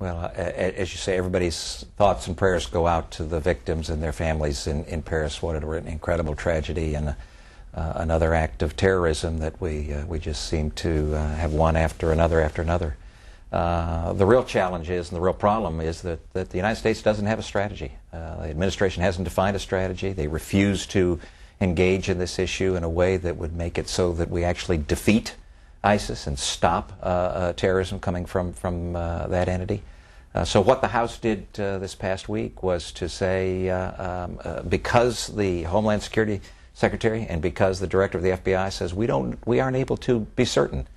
Well, as you say, everybody's thoughts and prayers go out to the victims and their families in Paris. What an incredible tragedy, and another act of terrorism that we just seem to have one after another after another. The real challenge is, and the real problem is, that the United States doesn't have a strategy. The administration hasn't defined a strategy. They refuse to engage in this issue in a way that would make it so that we actually defeat ISIS and stop terrorism coming from that entity. So what the House did this past week was to say, because the Homeland Security Secretary and because the Director of the FBI says we aren't able to be certain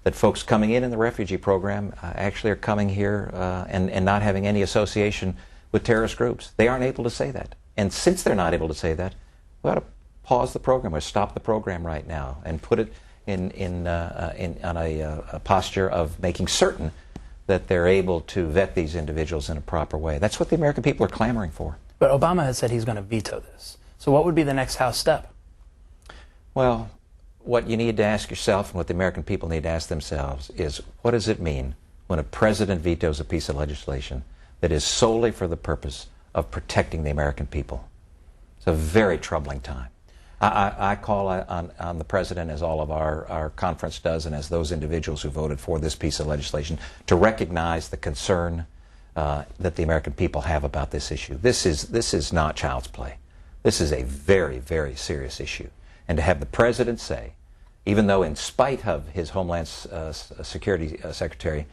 that folks coming in the refugee program actually are coming here and not having any association with terrorist groups. They aren't able to say that. And since they're not able to say that, we ought to pause the program or stop the program right now and put it on a posture of making certain that they're able to vet these individuals in a proper way. That's what the American people are clamoring for. But Obama has said he's going to veto this. So what would be the next House step? Well, what you need to ask yourself and what the American people need to ask themselves is, what does it mean when a president vetoes a piece of legislation that is solely for the purpose of protecting the American people? It's a very troubling time. I call on the president, as all of our conference does, and as those individuals who voted for this piece of legislation, to recognize the concern that the American people have about this issue. This is not child's play. This is a very, very serious issue. And to have the president say, even though in spite of his Homeland Security Secretary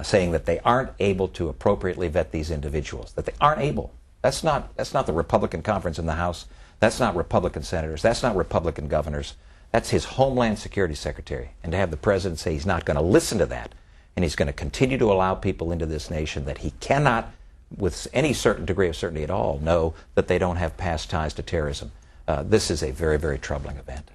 saying that they aren't able to appropriately vet these individuals, that they aren't able. That's not the Republican conference in the House. That's not Republican senators. That's not Republican governors. That's his Homeland Security Secretary. And to have the president say he's not going to listen to that, and he's going to continue to allow people into this nation that he cannot, with any certain degree of certainty at all, know that they don't have past ties to terrorism. This is a very, very troubling event.